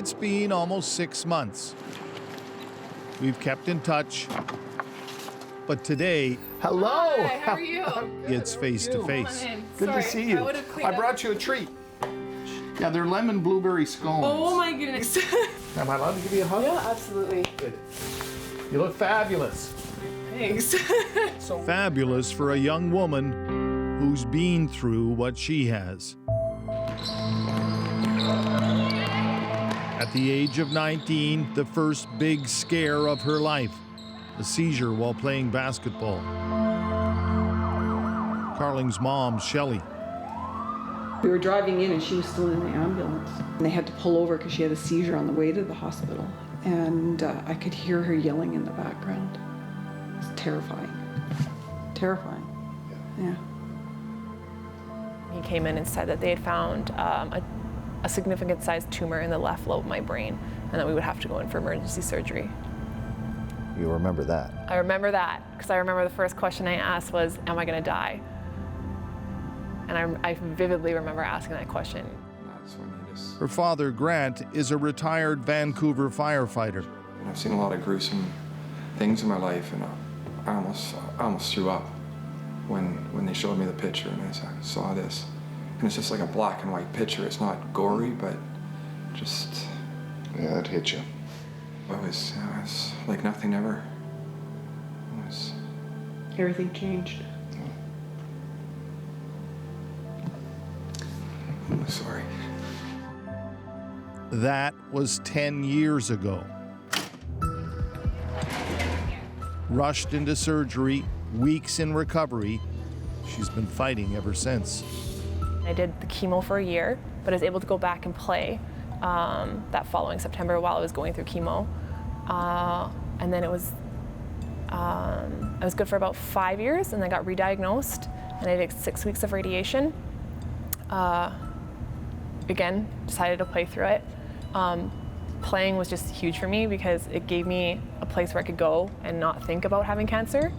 It's been almost 6 months. We've kept in touch, but today, Hello! Hi, how are you? it's face to face. Good to see you. I brought you a treat. Yeah, they're lemon blueberry scones. Oh my goodness. Am I allowed to give you a hug? Yeah, absolutely. Good. You look fabulous. Thanks. Fabulous for a young woman who's been through what she has. At the age of 19, the first big scare of her life, a seizure while playing basketball. Carling's mom, Shelley. We were driving in and she was still in the ambulance. And they had to pull over because she had a seizure on the way to the hospital. And I could hear her yelling in the background. It was terrifying. Terrifying. Yeah. He came in and said that they had found a significant sized tumor in the left lobe of my brain and that we would have to go in for emergency surgery. You remember that? I remember that because I remember the first question I asked was, am I going to die? And I vividly remember asking that question. Her father, Grant, is a retired Vancouver firefighter. I've seen a lot of gruesome things in my life, and I almost threw up when they showed me the picture and I saw this. And it's just like a black and white picture. It's not gory, but just... Yeah, it hit you. It was like nothing ever. It was... Everything changed. I'm sorry. That was 10 years ago. Rushed into surgery, weeks in recovery. She's been fighting ever since. I did the chemo for a year, but I was able to go back and play that following September while I was going through chemo. And then I was good for about 5 years, and I got re-diagnosed, and I did 6 weeks of radiation. Again, decided to play through it. Playing was just huge for me because it gave me a place where I could go and not think about having cancer.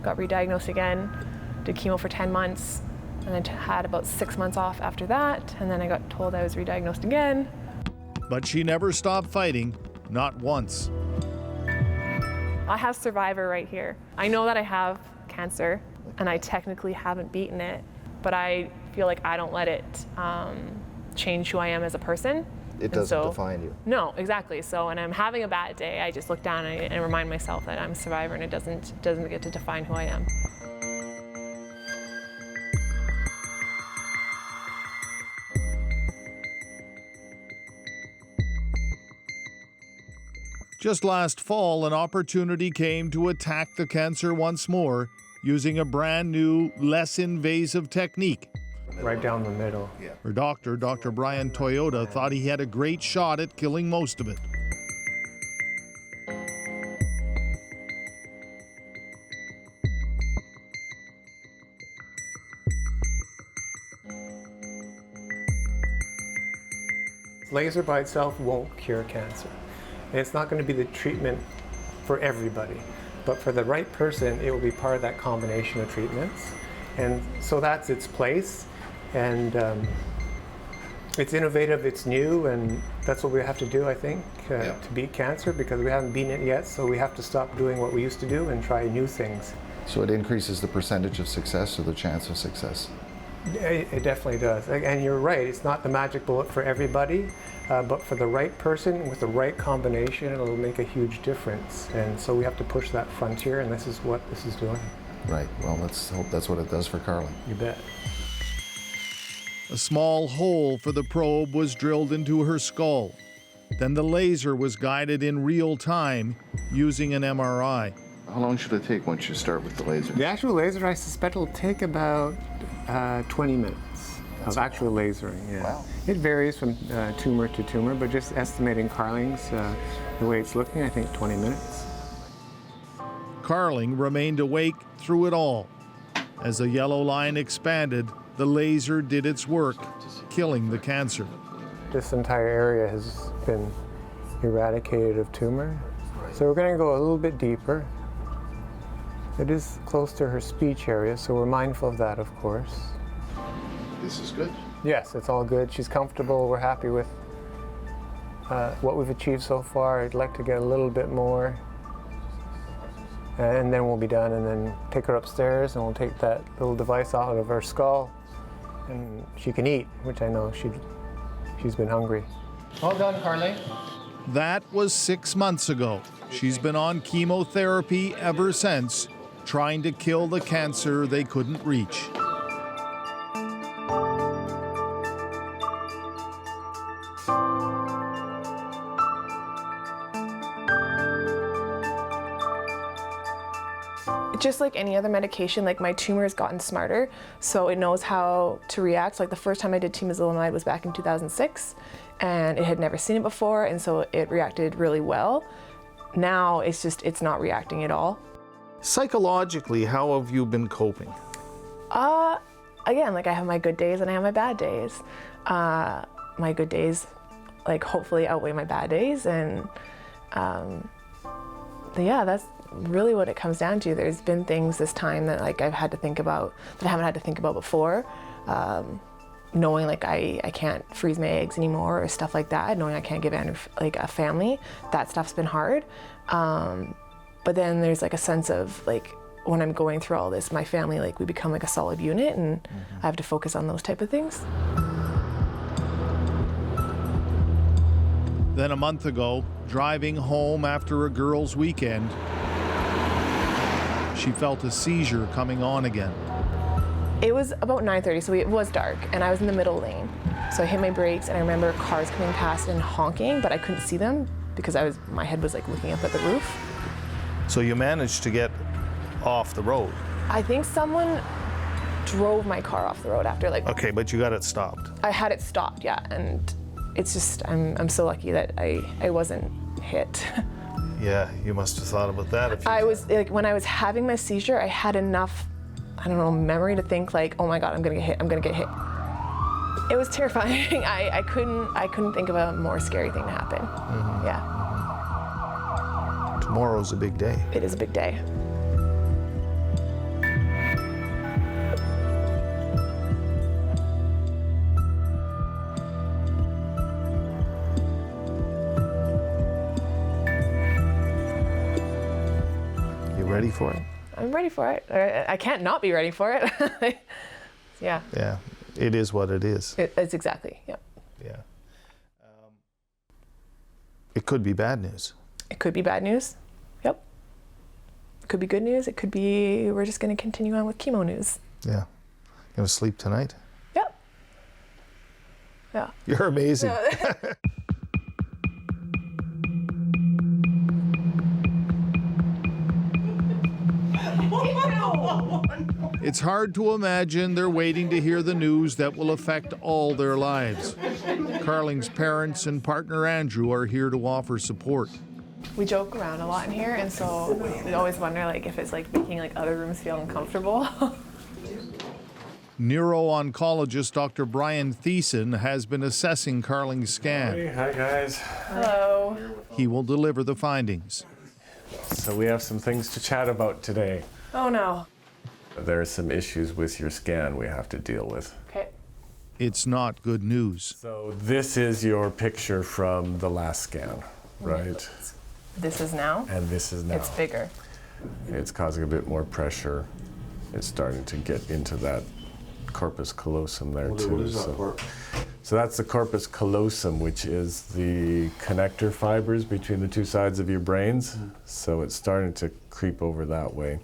Got re-diagnosed again, did chemo for 10 months, and then had about 6 months off after that, and then I got told I was re-diagnosed again. But she never stopped fighting, not once. I have Survivor right here. I know that I have cancer, and I technically haven't beaten it, but I feel like I don't let it change who I am as a person. It doesn't define you. No, exactly. So when I'm having a bad day, I just look down and remind myself that I'm a survivor, and it doesn't get to define who I am. Just last fall, an opportunity came to attack the cancer once more using a brand new, less invasive technique. Right down the middle. Her doctor, Dr. Brian Toyota, thought he had a great shot at killing most of it. Laser by itself won't cure cancer. And it's not going to be the treatment for everybody, but for the right person, it will be part of that combination of treatments. And so that's its place. And it's innovative, it's new, and that's what we have to do, I think, to beat cancer, because we haven't beaten it yet, so we have to stop doing what we used to do and try new things. So it increases the percentage of success or the chance of success? It definitely does. And you're right, it's not the magic bullet for everybody, but for the right person with the right combination, it'll make a huge difference. And so we have to push that frontier, and this is what this is doing. Right, well, let's hope that's what it does for Carling. You bet. A small hole for the probe was drilled into her skull. Then the laser was guided in real time using an MRI. How long should it take once you start with the laser? The actual laser, I suspect, will take about 20 minutes of actual lasering. Yeah. Wow. It varies from tumor to tumor, but just estimating Carling's, the way it's looking, I think 20 minutes. Carling remained awake through it all. As the yellow line expanded, the laser did its work, killing the cancer. This entire area has been eradicated of tumor. So we're going to go a little bit deeper. It is close to her speech area, so we're mindful of that, of course. This is good. Yes, it's all good. She's comfortable. We're happy with what we've achieved so far. I'd like to get a little bit more. And then we'll be done, and then take her upstairs, and we'll take that little device out of her skull, and she can eat, which I know she's been hungry. Well done, Carling. That was 6 months ago. She's been on chemotherapy ever since, trying to kill the cancer they couldn't reach. Just like any other medication, like my tumor has gotten smarter, so it knows how to react. Like the first time I did temozolomide was back in 2006, and it had never seen it before, and so it reacted really well. Now it's not reacting at all. Psychologically, how have you been coping? Again, like I have my good days and I have my bad days. My good days, like hopefully outweigh my bad days, and yeah, that's really what it comes down to. There's been things this time that like I've had to think about that I haven't had to think about before. Knowing like I can't freeze my eggs anymore or stuff like that, knowing I can't give Andrew like a family, that stuff's been hard. But then there's like a sense of like when I'm going through all this, my family, like we become like a solid unit, and I have to focus on those type of things. Then a month ago, driving home after a girls' weekend, she felt a seizure coming on again. It was about 9:30, so it was dark, and I was in the middle lane. So I hit my brakes, and I remember cars coming past and honking, but I couldn't see them because my head was like looking up at the roof. So you managed to get off the road? I think someone drove my car off the road after like. Okay, but you got it stopped. I had it stopped, yeah, and it's just I'm so lucky that I wasn't hit. Yeah, you must have thought about that. I was like, when I was having my seizure, I had enough, I don't know, memory to think like, oh my God, I'm gonna get hit, I'm gonna get hit. It was terrifying. I couldn't think of a more scary thing to happen. Mm-hmm. Yeah. Tomorrow's a big day. It is a big day. Ready for it? I'm ready for it. I can't not be ready for it. Yeah. Yeah, it is what it is. It's exactly, yeah. Yeah. It could be bad news. It could be bad news. Yep. It could be good news. It could be we're just going to continue on with chemo news. Yeah. Gonna sleep tonight? Yep. Yeah. You're amazing. It's hard to imagine they're waiting to hear the news that will affect all their lives. Carling's parents and partner Andrew are here to offer support. We joke around a lot in here, and so we always wonder like if it's like making like other rooms feel uncomfortable. Neuro-oncologist Dr. Brian Thiessen has been assessing Carling's scan. Hey, hi guys. Hello. He will deliver the findings. So we have some things to chat about today. Oh no. There are some issues with your scan we have to deal with. Okay. It's not good news. So this is your picture from the last scan, right? This is now? And this is now. It's bigger. It's causing a bit more pressure. It's starting to get into that corpus callosum there too. So that's the corpus callosum, which is the connector fibers between the two sides of your brains. So it's starting to creep over that way.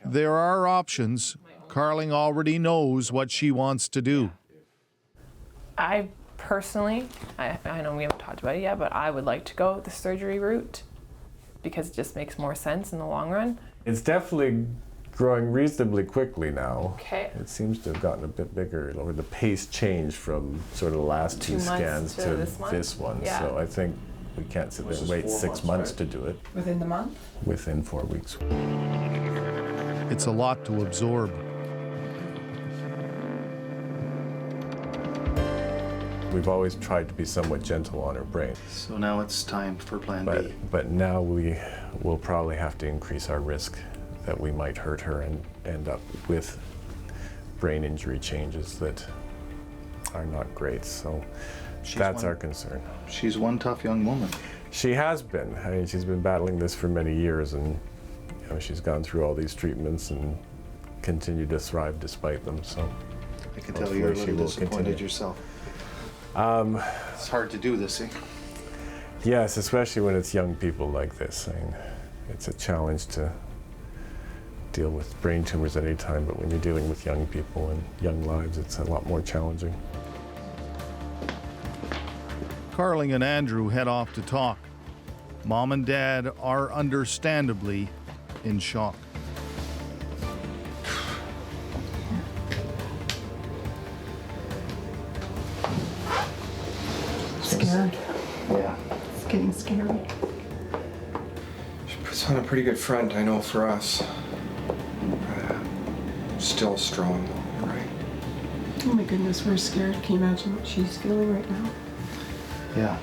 There are options. Carling already knows what she wants to do. I personally, I know we haven't talked about it yet, but I would like to go the surgery route because it just makes more sense in the long run. It's definitely growing reasonably quickly now. Okay. It seems to have gotten a bit bigger, or the pace changed from sort of the last two scans to this one. Yeah. So I think we can't sit there and wait 6 months to do it. Within the month? Within 4 weeks. It's a lot to absorb. We've always tried to be somewhat gentle on her brain. So now it's time for plan B. But now we will probably have to increase our risk that we might hurt her and end up with brain injury changes that are not great. So that's our concern. She's one tough young woman. She has been. I mean, she's been battling this for many years, and you know, she's gone through all these treatments and continued to thrive despite them. So I can tell you're a little disappointed yourself. It's hard to do this, eh? Yes, especially when it's young people like this. I mean, it's a challenge to deal with brain tumors at any time, but when you're dealing with young people and young lives, it's a lot more challenging. Carling and Andrew head off to talk. Mom and Dad are understandably in shock. Scared. Yeah. It's getting scary. She puts on a pretty good front, I know, for us. Still strong, right? Oh my goodness, we're scared. Can you imagine what she's feeling right now? Yeah.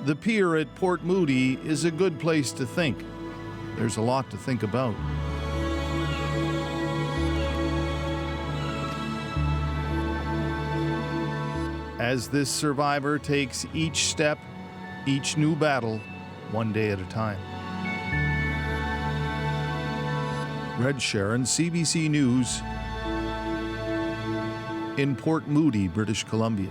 The pier at Port Moody is a good place to think. There's a lot to think about. As this survivor takes each step, each new battle, one day at a time. Reg Sherren, CBC News, in Port Moody, British Columbia.